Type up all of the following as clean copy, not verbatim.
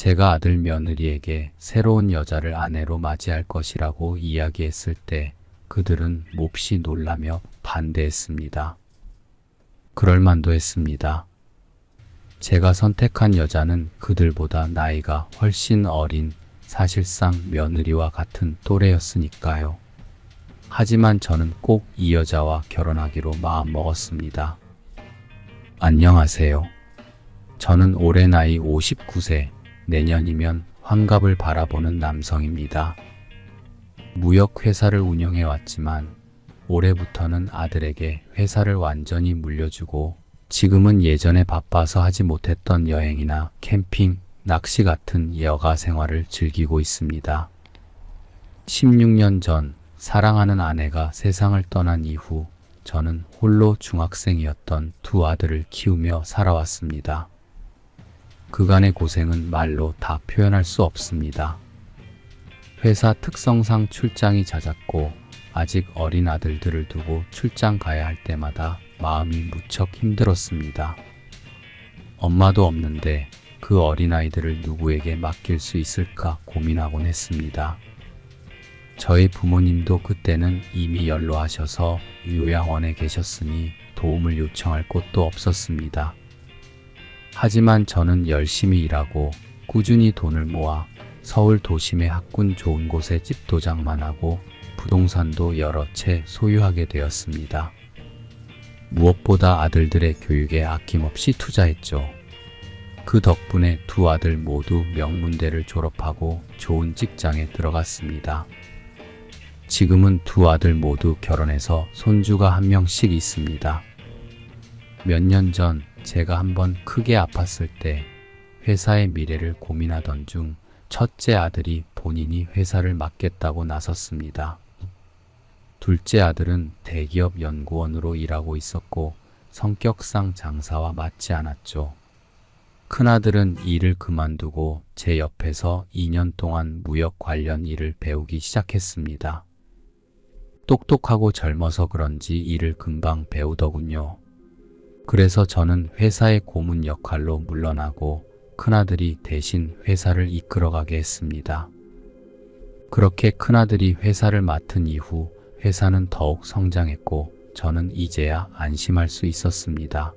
제가 아들 며느리에게 새로운 여자를 아내로 맞이할 것이라고 이야기했을 때 그들은 몹시 놀라며 반대했습니다. 그럴 만도 했습니다. 제가 선택한 여자는 그들보다 나이가 훨씬 어린 사실상 며느리와 같은 또래였으니까요. 하지만 저는 꼭 이 여자와 결혼하기로 마음먹었습니다. 안녕하세요. 저는 올해 나이 59세, 내년이면 환갑을 바라보는 남성입니다. 무역회사를 운영해왔지만 올해부터는 아들에게 회사를 완전히 물려주고 지금은 예전에 바빠서 하지 못했던 여행이나 캠핑, 낚시 같은 여가 생활을 즐기고 있습니다. 16년 전 사랑하는 아내가 세상을 떠난 이후 저는 홀로 중학생이었던 두 아들을 키우며 살아왔습니다. 그간의 고생은 말로 다 표현할 수 없습니다. 회사 특성상 출장이 잦았고 아직 어린 아들들을 두고 출장 가야 할 때마다 마음이 무척 힘들었습니다. 엄마도 없는데 그 어린아이들을 누구에게 맡길 수 있을까 고민하곤 했습니다. 저희 부모님도 그때는 이미 연로하셔서 요양원에 계셨으니 도움을 요청할 곳도 없었습니다. 하지만 저는 열심히 일하고 꾸준히 돈을 모아 서울 도심의 학군 좋은 곳에 집 도장만 하고 부동산도 여러 채 소유하게 되었습니다. 무엇보다 아들들의 교육에 아낌없이 투자했죠. 그 덕분에 두 아들 모두 명문대를 졸업하고 좋은 직장에 들어갔습니다. 지금은 두 아들 모두 결혼해서 손주가 한 명씩 있습니다. 몇 년 전 제가 한번 크게 아팠을 때 회사의 미래를 고민하던 중 첫째 아들이 본인이 회사를 맡겠다고 나섰습니다. 둘째 아들은 대기업 연구원으로 일하고 있었고 성격상 장사와 맞지 않았죠. 큰아들은 일을 그만두고 제 옆에서 2년 동안 무역 관련 일을 배우기 시작했습니다. 똑똑하고 젊어서 그런지 일을 금방 배우더군요. 그래서 저는 회사의 고문 역할로 물러나고 큰아들이 대신 회사를 이끌어가게 했습니다. 그렇게 큰아들이 회사를 맡은 이후 회사는 더욱 성장했고 저는 이제야 안심할 수 있었습니다.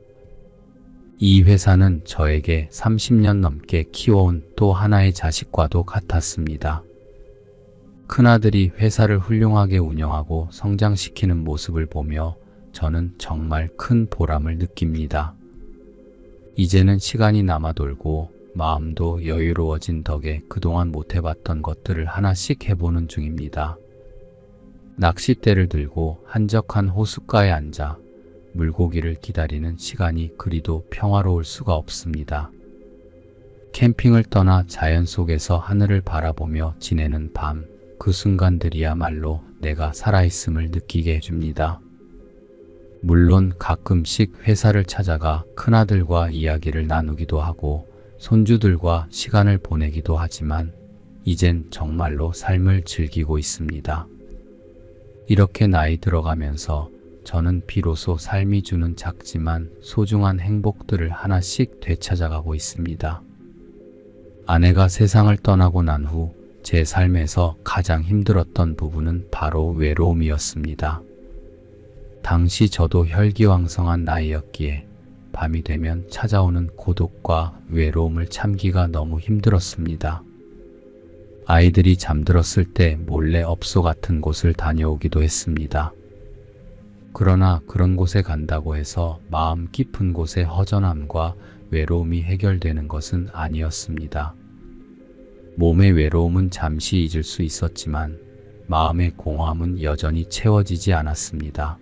이 회사는 저에게 30년 넘게 키워온 또 하나의 자식과도 같았습니다. 큰아들이 회사를 훌륭하게 운영하고 성장시키는 모습을 보며 저는 정말 큰 보람을 느낍니다. 이제는 시간이 남아돌고 마음도 여유로워진 덕에 그동안 못해봤던 것들을 하나씩 해보는 중입니다. 낚싯대를 들고 한적한 호숫가에 앉아 물고기를 기다리는 시간이 그리도 평화로울 수가 없습니다. 캠핑을 떠나 자연 속에서 하늘을 바라보며 지내는 밤, 그 순간들이야말로 내가 살아있음을 느끼게 해줍니다. 물론 가끔씩 회사를 찾아가 큰아들과 이야기를 나누기도 하고 손주들과 시간을 보내기도 하지만 이젠 정말로 삶을 즐기고 있습니다. 이렇게 나이 들어가면서 저는 비로소 삶이 주는 작지만 소중한 행복들을 하나씩 되찾아가고 있습니다. 아내가 세상을 떠나고 난 후 제 삶에서 가장 힘들었던 부분은 바로 외로움이었습니다. 당시 저도 혈기왕성한 나이였기에 밤이 되면 찾아오는 고독과 외로움을 참기가 너무 힘들었습니다. 아이들이 잠들었을 때 몰래 업소 같은 곳을 다녀오기도 했습니다. 그러나 그런 곳에 간다고 해서 마음 깊은 곳의 허전함과 외로움이 해결되는 것은 아니었습니다. 몸의 외로움은 잠시 잊을 수 있었지만 마음의 공허함은 여전히 채워지지 않았습니다.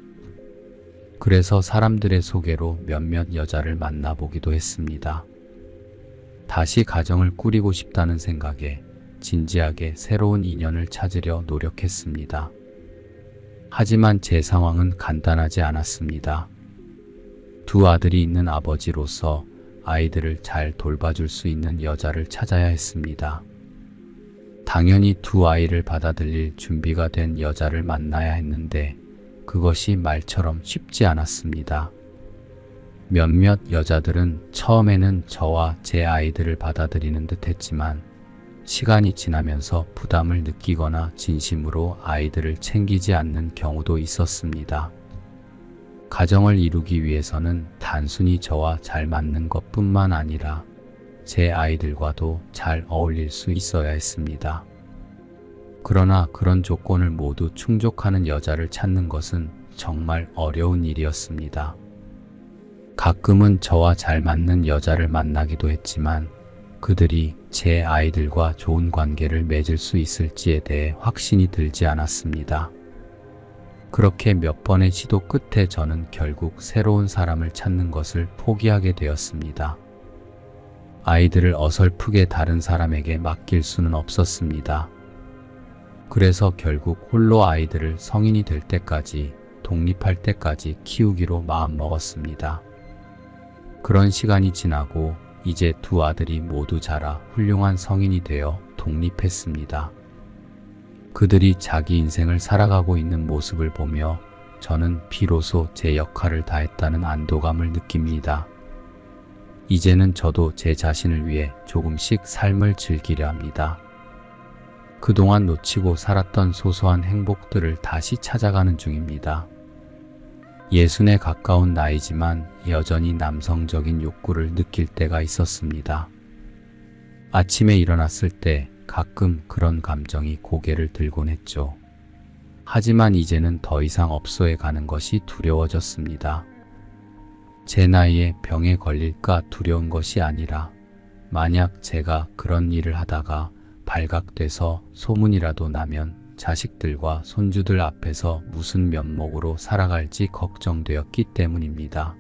그래서 사람들의 소개로 몇몇 여자를 만나보기도 했습니다. 다시 가정을 꾸리고 싶다는 생각에 진지하게 새로운 인연을 찾으려 노력했습니다. 하지만 제 상황은 간단하지 않았습니다. 두 아들이 있는 아버지로서 아이들을 잘 돌봐줄 수 있는 여자를 찾아야 했습니다. 당연히 두 아이를 받아들일 준비가 된 여자를 만나야 했는데 그것이 말처럼 쉽지 않았습니다. 몇몇 여자들은 처음에는 저와 제 아이들을 받아들이는 듯 했지만 시간이 지나면서 부담을 느끼거나 진심으로 아이들을 챙기지 않는 경우도 있었습니다. 가정을 이루기 위해서는 단순히 저와 잘 맞는 것뿐만 아니라 제 아이들과도 잘 어울릴 수 있어야 했습니다. 그러나 그런 조건을 모두 충족하는 여자를 찾는 것은 정말 어려운 일이었습니다. 가끔은 저와 잘 맞는 여자를 만나기도 했지만 그들이 제 아이들과 좋은 관계를 맺을 수 있을지에 대해 확신이 들지 않았습니다. 그렇게 몇 번의 시도 끝에 저는 결국 새로운 사람을 찾는 것을 포기하게 되었습니다. 아이들을 어설프게 다른 사람에게 맡길 수는 없었습니다. 그래서 결국 홀로 아이들을 성인이 될 때까지, 독립할 때까지 키우기로 마음먹었습니다. 그런 시간이 지나고 이제 두 아들이 모두 자라 훌륭한 성인이 되어 독립했습니다. 그들이 자기 인생을 살아가고 있는 모습을 보며 저는 비로소 제 역할을 다했다는 안도감을 느낍니다. 이제는 저도 제 자신을 위해 조금씩 삶을 즐기려 합니다. 그동안 놓치고 살았던 소소한 행복들을 다시 찾아가는 중입니다. 60에 가까운 나이지만 여전히 남성적인 욕구를 느낄 때가 있었습니다. 아침에 일어났을 때 가끔 그런 감정이 고개를 들곤 했죠. 하지만 이제는 더 이상 업소에 가는 것이 두려워졌습니다. 제 나이에 병에 걸릴까 두려운 것이 아니라 만약 제가 그런 일을 하다가 발각돼서 소문이라도 나면 자식들과 손주들 앞에서 무슨 면목으로 살아갈지 걱정되었기 때문입니다.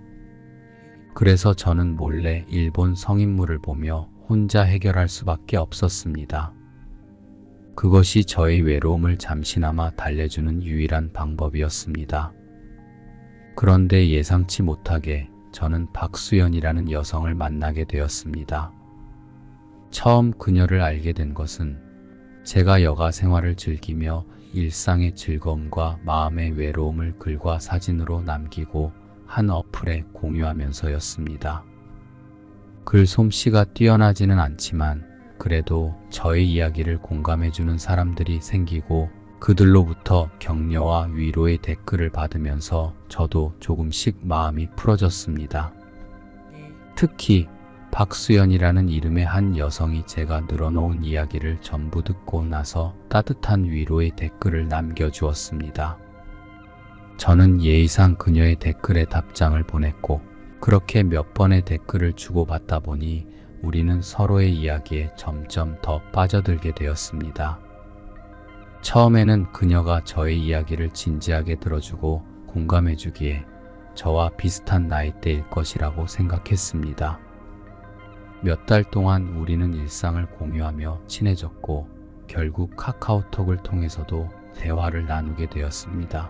그래서 저는 몰래 일본 성인물을 보며 혼자 해결할 수밖에 없었습니다. 그것이 저의 외로움을 잠시나마 달래주는 유일한 방법이었습니다. 그런데 예상치 못하게 저는 박수연이라는 여성을 만나게 되었습니다. 처음 그녀를 알게 된 것은 제가 여가 생활을 즐기며 일상의 즐거움과 마음의 외로움을 글과 사진으로 남기고 한 어플에 공유하면서였습니다. 글 솜씨가 뛰어나지는 않지만 그래도 저의 이야기를 공감해주는 사람들이 생기고 그들로부터 격려와 위로의 댓글을 받으면서 저도 조금씩 마음이 풀어졌습니다. 특히 박수연이라는 이름의 한 여성이 제가 늘어놓은 이야기를 전부 듣고 나서 따뜻한 위로의 댓글을 남겨주었습니다. 저는 예의상 그녀의 댓글에 답장을 보냈고 그렇게 몇 번의 댓글을 주고받다 보니 우리는 서로의 이야기에 점점 더 빠져들게 되었습니다. 처음에는 그녀가 저의 이야기를 진지하게 들어주고 공감해주기에 저와 비슷한 나이대일 것이라고 생각했습니다. 몇 달 동안 우리는 일상을 공유하며 친해졌고 결국 카카오톡을 통해서도 대화를 나누게 되었습니다.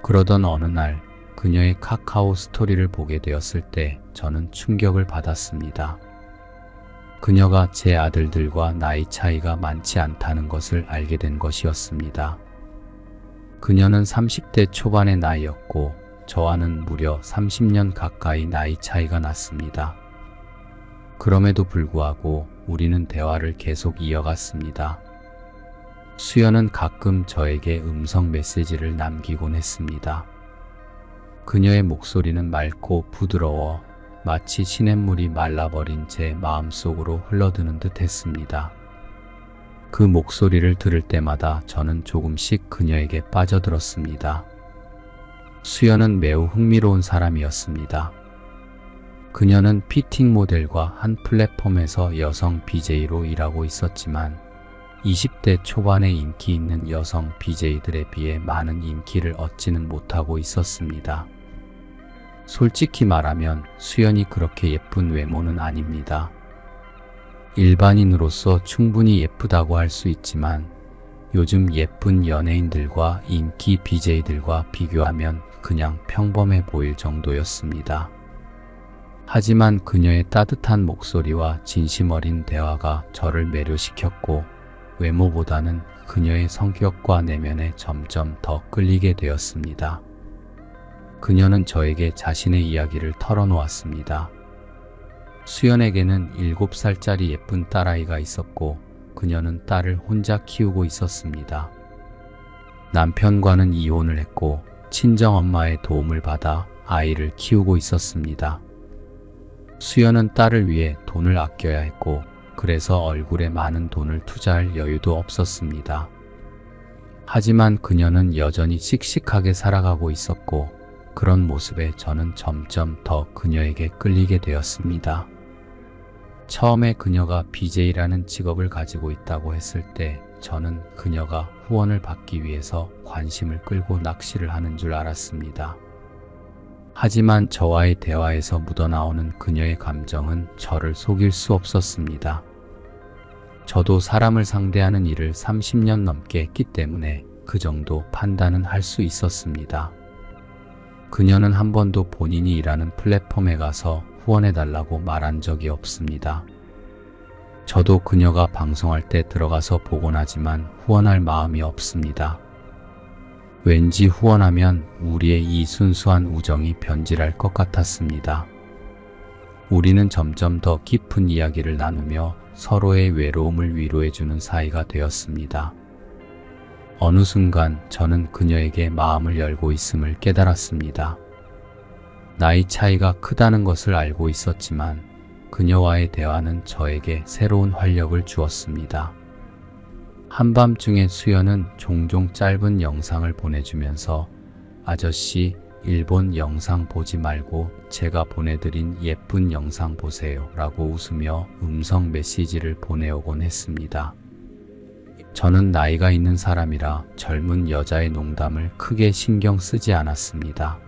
그러던 어느 날 그녀의 카카오 스토리를 보게 되었을 때 저는 충격을 받았습니다. 그녀가 제 아들들과 나이 차이가 많지 않다는 것을 알게 된 것이었습니다. 그녀는 30대 초반의 나이였고 저와는 무려 30년 가까이 나이 차이가 났습니다. 그럼에도 불구하고 우리는 대화를 계속 이어갔습니다. 수연은 가끔 저에게 음성 메시지를 남기곤 했습니다. 그녀의 목소리는 맑고 부드러워 마치 시냇물이 말라버린 제 마음속으로 흘러드는 듯 했습니다. 그 목소리를 들을 때마다 저는 조금씩 그녀에게 빠져들었습니다. 수연은 매우 흥미로운 사람이었습니다. 그녀는 피팅 모델과 한 플랫폼에서 여성 BJ로 일하고 있었지만 20대 초반의 인기 있는 여성 BJ들에 비해 많은 인기를 얻지는 못하고 있었습니다. 솔직히 말하면 수연이 그렇게 예쁜 외모는 아닙니다. 일반인으로서 충분히 예쁘다고 할 수 있지만 요즘 예쁜 연예인들과 인기 BJ들과 비교하면 그냥 평범해 보일 정도였습니다. 하지만 그녀의 따뜻한 목소리와 진심 어린 대화가 저를 매료시켰고 외모보다는 그녀의 성격과 내면에 점점 더 끌리게 되었습니다. 그녀는 저에게 자신의 이야기를 털어놓았습니다. 수연에게는 7살짜리 예쁜 딸아이가 있었고 그녀는 딸을 혼자 키우고 있었습니다. 남편과는 이혼을 했고 친정엄마의 도움을 받아 아이를 키우고 있었습니다. 수연은 딸을 위해 돈을 아껴야 했고 그래서 얼굴에 많은 돈을 투자할 여유도 없었습니다. 하지만 그녀는 여전히 씩씩하게 살아가고 있었고 그런 모습에 저는 점점 더 그녀에게 끌리게 되었습니다. 처음에 그녀가 BJ라는 직업을 가지고 있다고 했을 때 저는 그녀가 후원을 받기 위해서 관심을 끌고 낚시를 하는 줄 알았습니다. 하지만 저와의 대화에서 묻어나오는 그녀의 감정은 저를 속일 수 없었습니다. 저도 사람을 상대하는 일을 30년 넘게 했기 때문에 그 정도 판단은 할 수 있었습니다. 그녀는 한 번도 본인이 일하는 플랫폼에 가서 후원해달라고 말한 적이 없습니다. 저도 그녀가 방송할 때 들어가서 보곤 하지만 후원할 마음이 없습니다. 왠지 후원하면 우리의 이 순수한 우정이 변질할 것 같았습니다. 우리는 점점 더 깊은 이야기를 나누며 서로의 외로움을 위로해주는 사이가 되었습니다. 어느 순간 저는 그녀에게 마음을 열고 있음을 깨달았습니다. 나이 차이가 크다는 것을 알고 있었지만 그녀와의 대화는 저에게 새로운 활력을 주었습니다. 한밤중에 수연은 종종 짧은 영상을 보내주면서 아저씨, 일본 영상 보지 말고 제가 보내드린 예쁜 영상 보세요 라고 웃으며 음성 메시지를 보내오곤 했습니다. 저는 나이가 있는 사람이라 젊은 여자의 농담을 크게 신경 쓰지 않았습니다.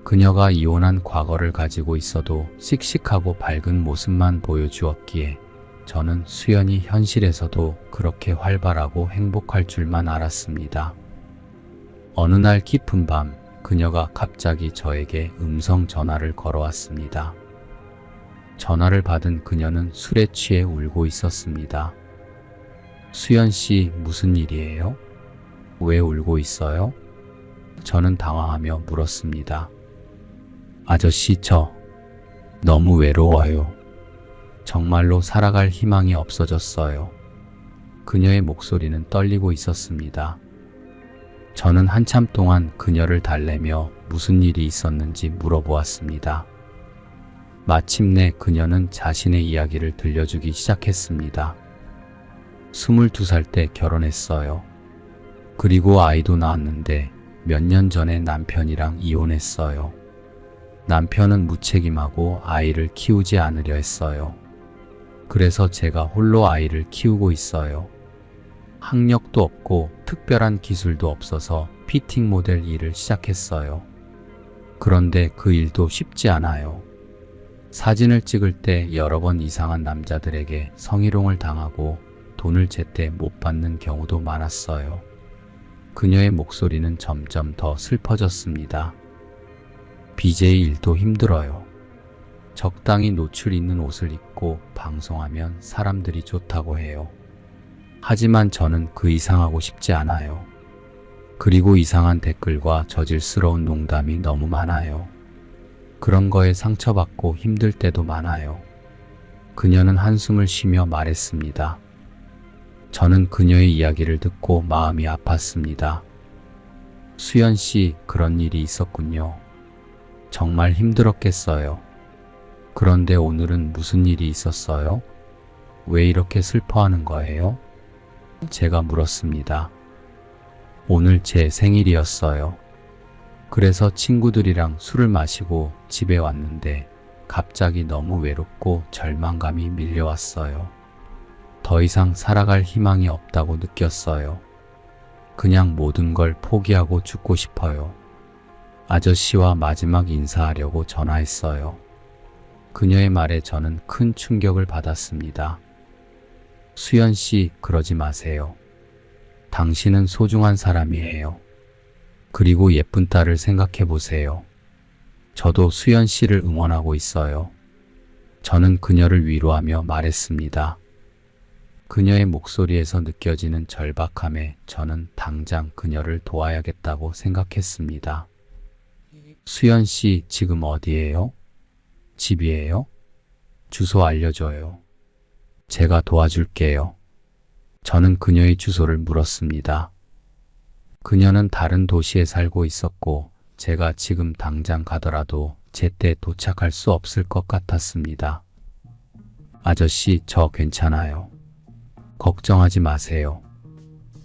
그녀가 이혼한 과거를 가지고 있어도 씩씩하고 밝은 모습만 보여주었기에 저는 수연이 현실에서도 그렇게 활발하고 행복할 줄만 알았습니다. 어느 날 깊은 밤 그녀가 갑자기 저에게 음성 전화를 걸어왔습니다. 전화를 받은 그녀는 술에 취해 울고 있었습니다. 수연 씨, 무슨 일이에요? 왜 울고 있어요? 저는 당황하며 물었습니다. 아저씨, 저 너무 외로워요. 정말로 살아갈 희망이 없어졌어요. 그녀의 목소리는 떨리고 있었습니다. 저는 한참 동안 그녀를 달래며 무슨 일이 있었는지 물어보았습니다. 마침내 그녀는 자신의 이야기를 들려주기 시작했습니다. 22살 때 결혼했어요. 그리고 아이도 낳았는데 몇 년 전에 남편이랑 이혼했어요. 남편은 무책임하고 아이를 키우지 않으려 했어요. 그래서 제가 홀로 아이를 키우고 있어요. 학력도 없고 특별한 기술도 없어서 피팅 모델 일을 시작했어요. 그런데 그 일도 쉽지 않아요. 사진을 찍을 때 여러 번 이상한 남자들에게 성희롱을 당하고 돈을 제때 못 받는 경우도 많았어요. 그녀의 목소리는 점점 더 슬퍼졌습니다. BJ 일도 힘들어요. 적당히 노출 있는 옷을 입고 방송하면 사람들이 좋다고 해요. 하지만 저는 그 이상 하고 싶지 않아요. 그리고 이상한 댓글과 저질스러운 농담이 너무 많아요. 그런 거에 상처받고 힘들 때도 많아요. 그녀는 한숨을 쉬며 말했습니다. 저는 그녀의 이야기를 듣고 마음이 아팠습니다. 수연 씨, 그런 일이 있었군요. 정말 힘들었겠어요. 그런데 오늘은 무슨 일이 있었어요? 왜 이렇게 슬퍼하는 거예요? 제가 물었습니다. 오늘 제 생일이었어요. 그래서 친구들이랑 술을 마시고 집에 왔는데 갑자기 너무 외롭고 절망감이 밀려왔어요. 더 이상 살아갈 희망이 없다고 느꼈어요. 그냥 모든 걸 포기하고 죽고 싶어요. 아저씨와 마지막 인사하려고 전화했어요. 그녀의 말에 저는 큰 충격을 받았습니다. 수연 씨, 그러지 마세요. 당신은 소중한 사람이에요. 그리고 예쁜 딸을 생각해 보세요. 저도 수연 씨를 응원하고 있어요. 저는 그녀를 위로하며 말했습니다. 그녀의 목소리에서 느껴지는 절박함에 저는 당장 그녀를 도와야겠다고 생각했습니다. 수연 씨 지금 어디예요? 집이에요? 주소 알려줘요. 제가 도와줄게요. 저는 그녀의 주소를 물었습니다. 그녀는 다른 도시에 살고 있었고 제가 지금 당장 가더라도 제때 도착할 수 없을 것 같았습니다. 아저씨, 저 괜찮아요. 걱정하지 마세요.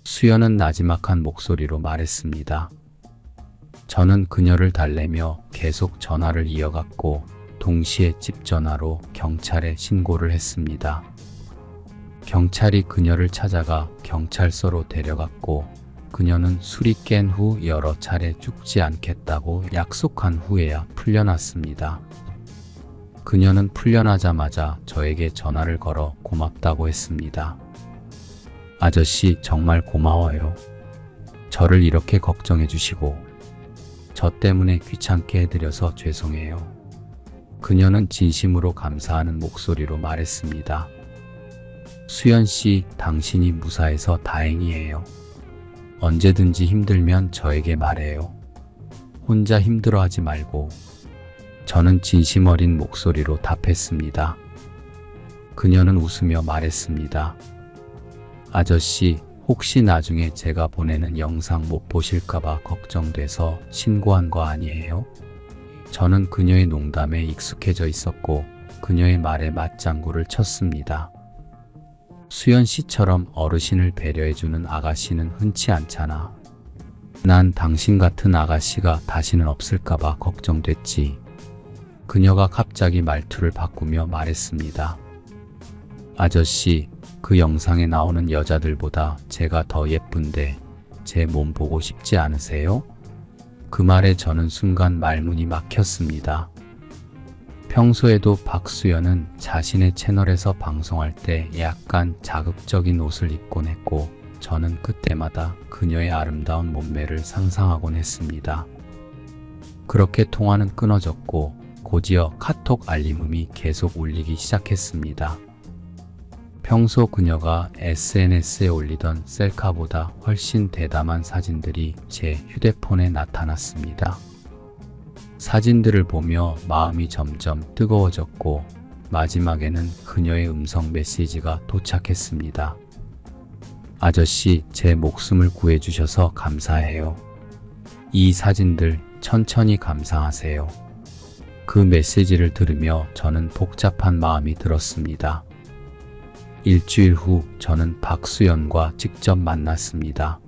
수연은 나지막한 목소리로 말했습니다. 저는 그녀를 달래며 계속 전화를 이어갔고 동시에 집 전화로 경찰에 신고를 했습니다. 경찰이 그녀를 찾아가 경찰서로 데려갔고 그녀는 술이 깬 후 여러 차례 죽지 않겠다고 약속한 후에야 풀려났습니다. 그녀는 풀려나자마자 저에게 전화를 걸어 고맙다고 했습니다. 아저씨, 정말 고마워요. 저를 이렇게 걱정해 주시고 저 때문에 귀찮게 해드려서 죄송해요. 그녀는 진심으로 감사하는 목소리로 말했습니다. 수연 씨, 당신이 무사해서 다행이에요. 언제든지 힘들면 저에게 말해요. 혼자 힘들어하지 말고. 저는 진심 어린 목소리로 답했습니다. 그녀는 웃으며 말했습니다. 아저씨, 혹시 나중에 제가 보내는 영상 못 보실까봐 걱정돼서 신고한 거 아니에요? 저는 그녀의 농담에 익숙해져 있었고 그녀의 말에 맞장구를 쳤습니다. 수연 씨처럼 어르신을 배려해주는 아가씨는 흔치 않잖아. 난 당신 같은 아가씨가 다시는 없을까봐 걱정됐지. 그녀가 갑자기 말투를 바꾸며 말했습니다. 아저씨, 그 영상에 나오는 여자들보다 제가 더 예쁜데 제 몸 보고 싶지 않으세요? 그 말에 저는 순간 말문이 막혔습니다. 평소에도 박수연은 자신의 채널에서 방송할 때 약간 자극적인 옷을 입곤 했고 저는 그때마다 그녀의 아름다운 몸매를 상상하곤 했습니다. 그렇게 통화는 끊어졌고 곧이어 카톡 알림음이 계속 울리기 시작했습니다. 평소 그녀가 SNS에 올리던 셀카보다 훨씬 대담한 사진들이 제 휴대폰에 나타났습니다. 사진들을 보며 마음이 점점 뜨거워졌고 마지막에는 그녀의 음성 메시지가 도착했습니다. 아저씨, 제 목숨을 구해주셔서 감사해요. 이 사진들 천천히 감상하세요. 그 메시지를 들으며 저는 복잡한 마음이 들었습니다. 일주일 후 저는 박수연과 직접 만났습니다.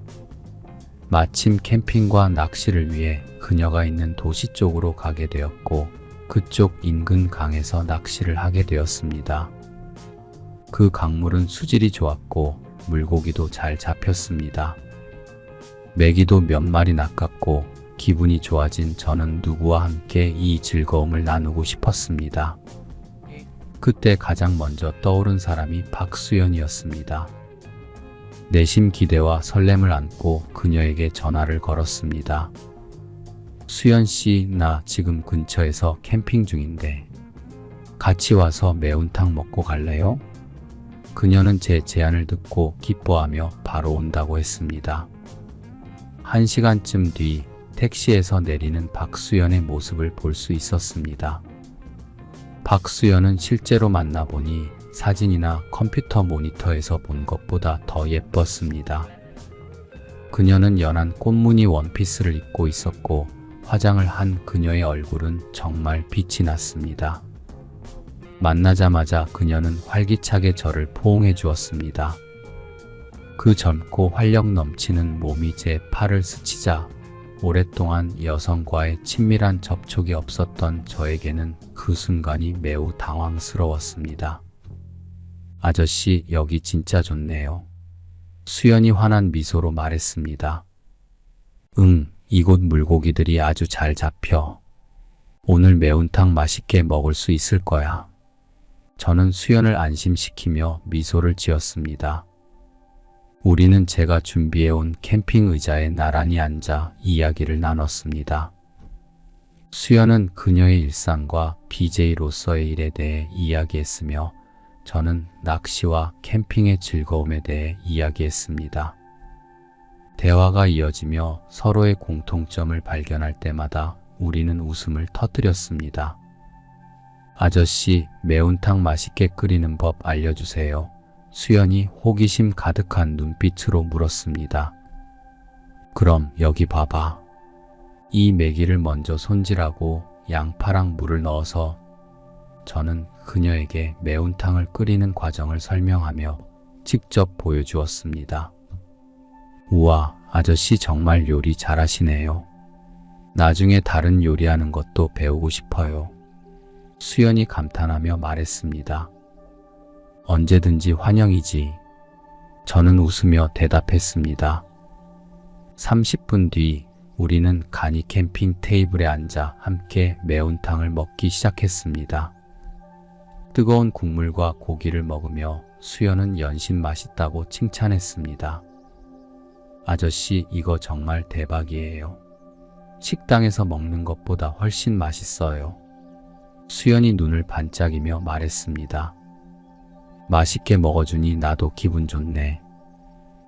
마침 캠핑과 낚시를 위해 그녀가 있는 도시 쪽으로 가게 되었고 그쪽 인근 강에서 낚시를 하게 되었습니다. 그 강물은 수질이 좋았고 물고기도 잘 잡혔습니다. 메기도 몇 마리 낚았고 기분이 좋아진 저는 누구와 함께 이 즐거움을 나누고 싶었습니다. 그때 가장 먼저 떠오른 사람이 박수연이었습니다. 내심 기대와 설렘을 안고 그녀에게 전화를 걸었습니다. 수연 씨, 나 지금 근처에서 캠핑 중인데 같이 와서 매운탕 먹고 갈래요? 그녀는 제 제안을 듣고 기뻐하며 바로 온다고 했습니다. 1시간쯤 뒤 택시에서 내리는 박수연의 모습을 볼 수 있었습니다. 박수연은 실제로 만나보니 사진이나 컴퓨터 모니터에서 본 것보다 더 예뻤습니다. 그녀는 연한 꽃무늬 원피스를 입고 있었고 화장을 한 그녀의 얼굴은 정말 빛이 났습니다. 만나자마자 그녀는 활기차게 저를 포옹해 주었습니다. 그 젊고 활력 넘치는 몸이 제 팔을 스치자 오랫동안 여성과의 친밀한 접촉이 없었던 저에게는 그 순간이 매우 당황스러웠습니다. 아저씨, 여기 진짜 좋네요. 수연이 환한 미소로 말했습니다. 응, 이곳 물고기들이 아주 잘 잡혀. 오늘 매운탕 맛있게 먹을 수 있을 거야. 저는 수연을 안심시키며 미소를 지었습니다. 우리는 제가 준비해온 캠핑 의자에 나란히 앉아 이야기를 나눴습니다. 수연은 그녀의 일상과 BJ로서의 일에 대해 이야기했으며 저는 낚시와 캠핑의 즐거움에 대해 이야기했습니다. 대화가 이어지며 서로의 공통점을 발견할 때마다 우리는 웃음을 터뜨렸습니다. 아저씨, 매운탕 맛있게 끓이는 법 알려주세요. 수연이 호기심 가득한 눈빛으로 물었습니다. 그럼 여기 봐봐. 이 매기를 먼저 손질하고 양파랑 물을 넣어서 저는 그녀에게 매운탕을 끓이는 과정을 설명하며 직접 보여주었습니다. 우와, 아저씨 정말 요리 잘하시네요. 나중에 다른 요리하는 것도 배우고 싶어요. 수연이 감탄하며 말했습니다. 언제든지 환영이지. 저는 웃으며 대답했습니다. 30분 뒤 우리는 간이 캠핑 테이블에 앉아 함께 매운탕을 먹기 시작했습니다. 뜨거운 국물과 고기를 먹으며 수연은 연신 맛있다고 칭찬했습니다. 아저씨, 이거 정말 대박이에요. 식당에서 먹는 것보다 훨씬 맛있어요. 수연이 눈을 반짝이며 말했습니다. 맛있게 먹어주니 나도 기분 좋네.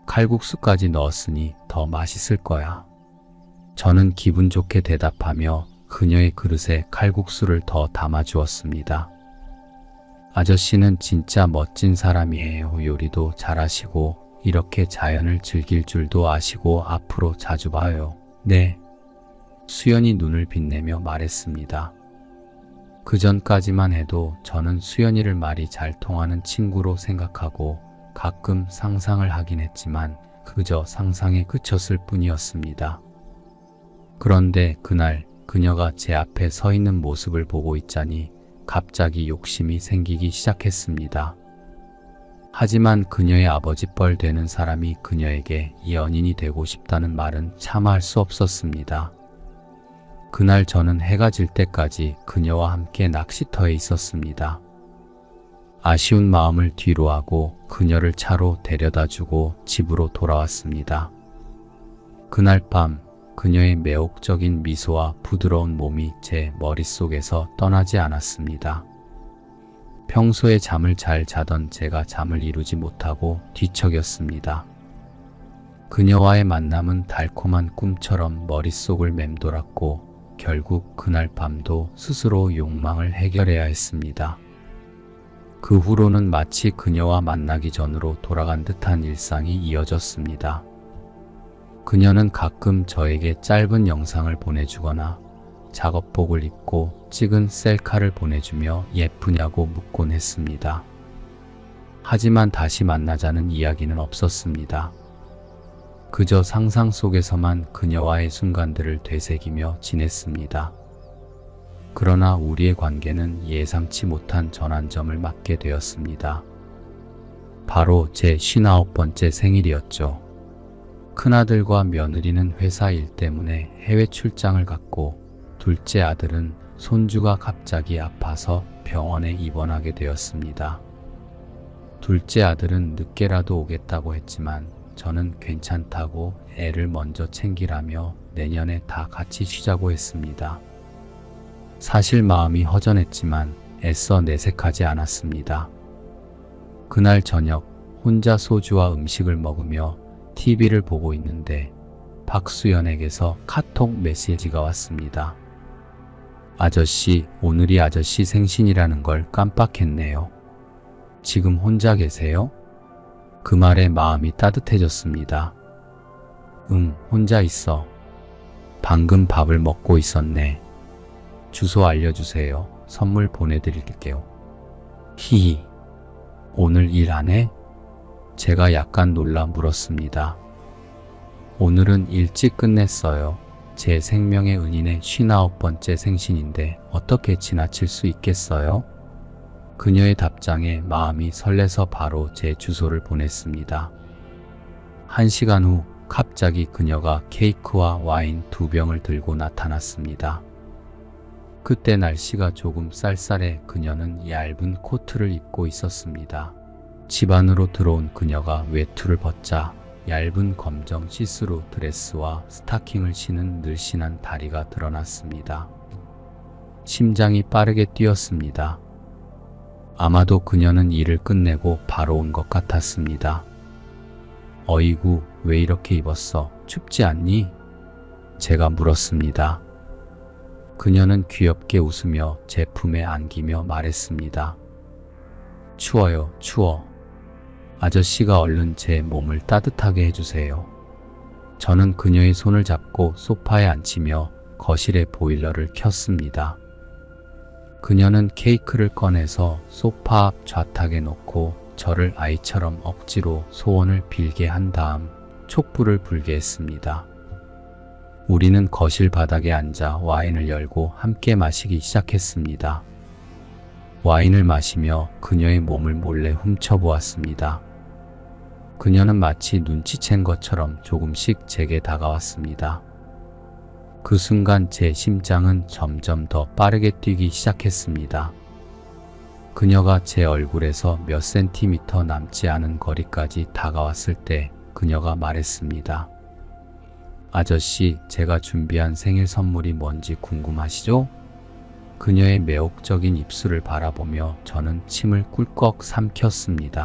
칼국수까지 넣었으니 더 맛있을 거야. 저는 기분 좋게 대답하며 그녀의 그릇에 칼국수를 더 담아주었습니다. 아저씨는 진짜 멋진 사람이에요. 요리도 잘하시고 이렇게 자연을 즐길 줄도 아시고 앞으로 자주 봐요. 네. 수연이 눈을 빛내며 말했습니다. 그 전까지만 해도 저는 수연이를 말이 잘 통하는 친구로 생각하고 가끔 상상을 하긴 했지만 그저 상상에 그쳤을 뿐이었습니다. 그런데 그날 그녀가 제 앞에 서 있는 모습을 보고 있자니 갑자기 욕심이 생기기 시작했습니다. 하지만 그녀의 아버지 뻘 되는 사람이 그녀에게 연인이 되고 싶다는 말은 차마 할 수 없었습니다. 그날 저는 해가 질 때까지 그녀와 함께 낚시터에 있었습니다. 아쉬운 마음을 뒤로하고 그녀를 차로 데려다주고 집으로 돌아왔습니다. 그날 밤 그녀의 매혹적인 미소와 부드러운 몸이 제 머릿속에서 떠나지 않았습니다. 평소에 잠을 잘 자던 제가 잠을 이루지 못하고 뒤척였습니다. 그녀와의 만남은 달콤한 꿈처럼 머릿속을 맴돌았고 결국 그날 밤도 스스로 욕망을 해결해야 했습니다. 그 후로는 마치 그녀와 만나기 전으로 돌아간 듯한 일상이 이어졌습니다. 그녀는 가끔 저에게 짧은 영상을 보내주거나 작업복을 입고 찍은 셀카를 보내주며 예쁘냐고 묻곤 했습니다. 하지만 다시 만나자는 이야기는 없었습니다. 그저 상상 속에서만 그녀와의 순간들을 되새기며 지냈습니다. 그러나 우리의 관계는 예상치 못한 전환점을 맞게 되었습니다. 바로 제 59번째 생일이었죠. 큰아들과 며느리는 회사 일 때문에 해외 출장을 갔고 둘째 아들은 손주가 갑자기 아파서 병원에 입원하게 되었습니다. 둘째 아들은 늦게라도 오겠다고 했지만 저는 괜찮다고 애를 먼저 챙기라며 내년에 다 같이 쉬자고 했습니다. 사실 마음이 허전했지만 애써 내색하지 않았습니다. 그날 저녁 혼자 소주와 음식을 먹으며 TV를 보고 있는데 박수연에게서 카톡 메시지가 왔습니다. 아저씨, 오늘이 아저씨 생신이라는 걸 깜빡했네요. 지금 혼자 계세요? 그 말에 마음이 따뜻해졌습니다. 혼자 있어. 방금 밥을 먹고 있었네. 주소 알려주세요. 선물 보내드릴게요. 히히. 오늘 일 안 해? 제가 약간 놀라 물었습니다. 오늘은 일찍 끝냈어요. 제 생명의 은인의 59번째 생신인데 어떻게 지나칠 수 있겠어요? 그녀의 답장에 마음이 설레서 바로 제 주소를 보냈습니다. 1시간 후 갑자기 그녀가 케이크와 와인 2병을 들고 나타났습니다. 그때 날씨가 조금 쌀쌀해 그녀는 얇은 코트를 입고 있었습니다. 집 안으로 들어온 그녀가 외투를 벗자 얇은 검정 시스루 드레스와 스타킹을 신은 늘씬한 다리가 드러났습니다. 심장이 빠르게 뛰었습니다. 아마도 그녀는 일을 끝내고 바로 온 것 같았습니다. 어이구, 왜 이렇게 입었어? 춥지 않니? 제가 물었습니다. 그녀는 귀엽게 웃으며 제 품에 안기며 말했습니다. 추워요, 추워. 아저씨가 얼른 제 몸을 따뜻하게 해주세요. 저는 그녀의 손을 잡고 소파에 앉히며 거실의 보일러를 켰습니다. 그녀는 케이크를 꺼내서 소파 앞 좌탁에 놓고 저를 아이처럼 억지로 소원을 빌게 한 다음 촛불을 불게 했습니다. 우리는 거실 바닥에 앉아 와인을 열고 함께 마시기 시작했습니다. 와인을 마시며 그녀의 몸을 몰래 훔쳐보았습니다. 그녀는 마치 눈치챈 것처럼 조금씩 제게 다가왔습니다. 그 순간 제 심장은 점점 더 빠르게 뛰기 시작했습니다. 그녀가 제 얼굴에서 몇 센티미터 남지 않은 거리까지 다가왔을 때 그녀가 말했습니다. 아저씨, 제가 준비한 생일 선물이 뭔지 궁금하시죠? 그녀의 매혹적인 입술을 바라보며 저는 침을 꿀꺽 삼켰습니다.